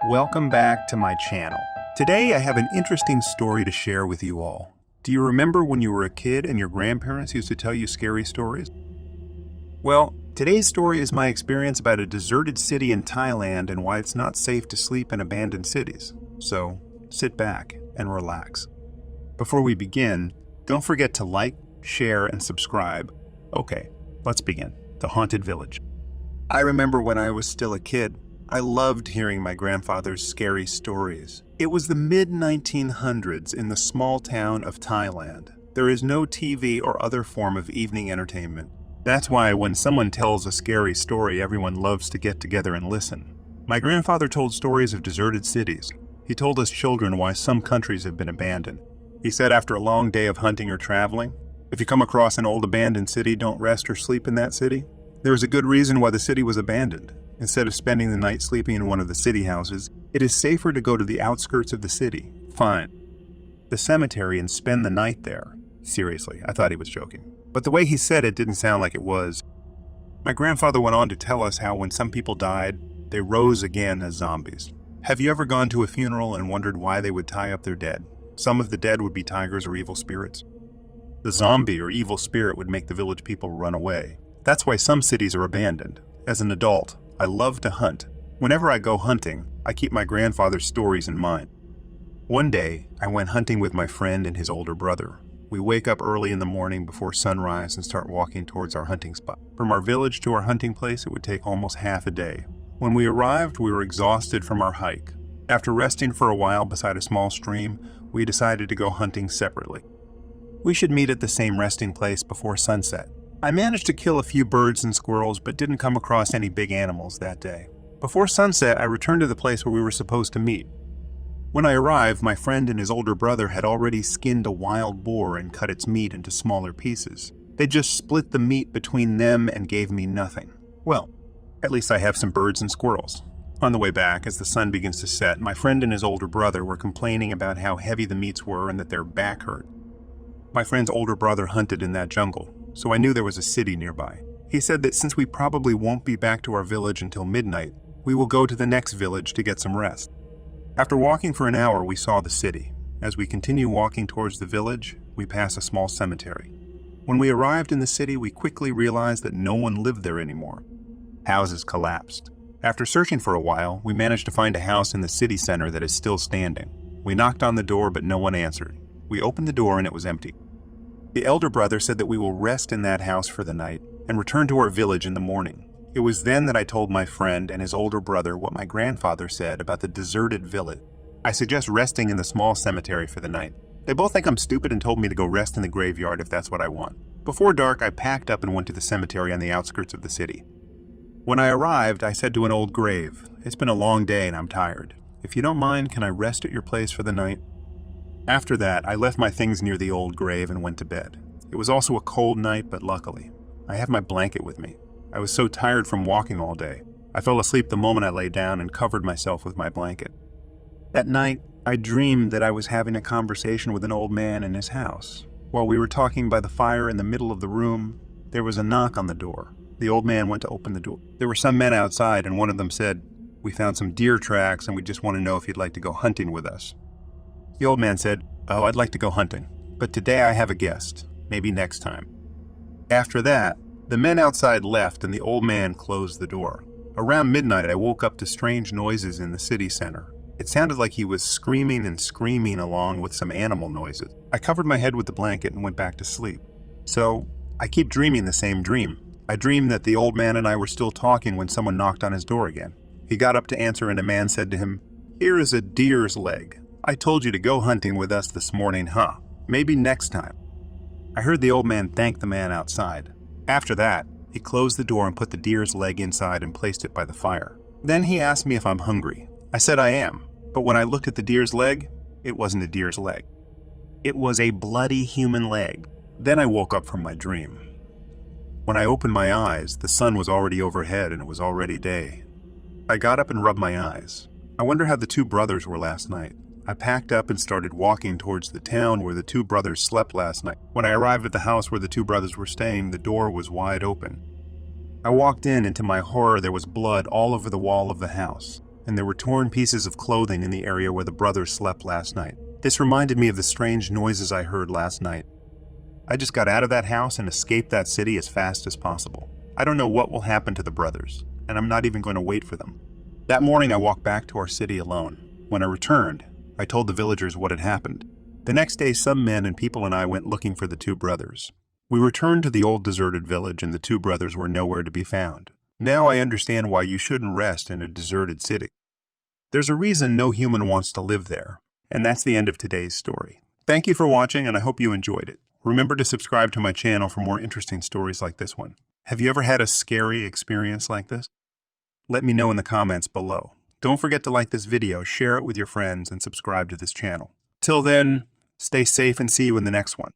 Welcome back to my channel. Today I have an interesting story to share with you all. Do you remember when you were a kid and your grandparents used to tell you scary stories? Well, today's story is my experience about a deserted city in Thailand and why it's not safe to sleep in abandoned cities. So, sit back and relax. Before we begin, don't forget to like, share, and subscribe. Okay, let's begin. The Haunted Village. I remember when I was still a kid, I loved hearing my grandfather's scary stories. It was the mid-1900s in the small town of Thailand. There is no TV or other form of evening entertainment. That's why when someone tells a scary story, everyone loves to get together and listen. My grandfather told stories of deserted cities. He told us children why some countries have been abandoned. He said after a long day of hunting or traveling, if you come across an old abandoned city, don't rest or sleep in that city. There is a good reason why the city was abandoned. Instead of spending the night sleeping in one of the city houses, it is safer to go to the outskirts of the city. Fine. The cemetery and spend the night there. Seriously, I thought he was joking. But the way he said it didn't sound like it was. My grandfather went on to tell us how when some people died, they rose again as zombies. Have you ever gone to a funeral and wondered why they would tie up their dead? Some of the dead would be tigers or evil spirits. The zombie or evil spirit would make the village people run away. That's why some cities are abandoned. As an adult, I love to hunt. Whenever I go hunting, I keep my grandfather's stories in mind. One day, I went hunting with my friend and his older brother. We wake up early in the morning before sunrise and start walking towards our hunting spot. From our village to our hunting place, it would take almost half a day. When we arrived, we were exhausted from our hike. After resting for a while beside a small stream, we decided to go hunting separately. We should meet at the same resting place before sunset. I managed to kill a few birds and squirrels, but didn't come across any big animals that day. Before sunset, I returned to the place where we were supposed to meet. When I arrived, my friend and his older brother had already skinned a wild boar and cut its meat into smaller pieces. They just split the meat between them and gave me nothing. Well, at least I have some birds and squirrels. On the way back, as the sun begins to set, my friend and his older brother were complaining about how heavy the meats were and that their back hurt. My friend's older brother hunted in that jungle, so I knew there was a city nearby. He said that since we probably won't be back to our village until midnight, we will go to the next village to get some rest. After walking for an hour, we saw the city. As we continue walking towards the village, we pass a small cemetery. When we arrived in the city, we quickly realized that no one lived there anymore. Houses collapsed. After searching for a while, we managed to find a house in the city center that is still standing. We knocked on the door, but no one answered. We opened the door and it was empty. The elder brother said that we will rest in that house for the night and return to our village in the morning. It was then that I told my friend and his older brother what my grandfather said about the deserted village. I suggest resting in the small cemetery for the night. They both think I'm stupid and told me to go rest in the graveyard if that's what I want. Before dark, I packed up and went to the cemetery on the outskirts of the city. When I arrived, I said to an old grave, "It's been a long day and I'm tired. If you don't mind, can I rest at your place for the night?" After that, I left my things near the old grave and went to bed. It was also a cold night, but luckily, I have my blanket with me. I was so tired from walking all day. I fell asleep the moment I lay down and covered myself with my blanket. That night, I dreamed that I was having a conversation with an old man in his house. While we were talking by the fire in the middle of the room, there was a knock on the door. The old man went to open the door. There were some men outside, and one of them said, "We found some deer tracks and we just want to know if you'd like to go hunting with us." The old man said, "Oh, I'd like to go hunting, but today I have a guest, maybe next time." After that, the men outside left and the old man closed the door. Around midnight, I woke up to strange noises in the city center. It sounded like he was screaming and screaming along with some animal noises. I covered my head with the blanket and went back to sleep. So, I keep dreaming the same dream. I dreamed that the old man and I were still talking when someone knocked on his door again. He got up to answer and a man said to him, "Here is a deer's leg. I told you to go hunting with us this morning, huh? Maybe next time." I heard the old man thank the man outside. After that, he closed the door and put the deer's leg inside and placed it by the fire. Then he asked me if I'm hungry. I said I am, but when I looked at the deer's leg, it wasn't a deer's leg. It was a bloody human leg. Then I woke up from my dream. When I opened my eyes, the sun was already overhead and it was already day. I got up and rubbed my eyes. I wonder how the two brothers were last night. I packed up and started walking towards the town where the two brothers slept last night. When I arrived at the house where the two brothers were staying, the door was wide open. I walked in, and to my horror, there was blood all over the wall of the house. and there were torn pieces of clothing in the area where the brothers slept last night. This reminded me of the strange noises I heard last night. I just got out of that house and escaped that city as fast as possible. I don't know what will happen to the brothers, and I'm not even going to wait for them. That morning I walked back to our city alone. When I returned, I told the villagers what had happened. The next day, some men and people and I went looking for the two brothers. We returned to the old deserted village, and the two brothers were nowhere to be found. Now I understand why you shouldn't rest in a deserted city. There's a reason no human wants to live there, and that's the end of today's story. Thank you for watching, and I hope you enjoyed it. Remember to subscribe to my channel for more interesting stories like this one. Have you ever had a scary experience like this? Let me know in the comments below. Don't forget to like this video, share it with your friends, and subscribe to this channel. Till then, stay safe and see you in the next one.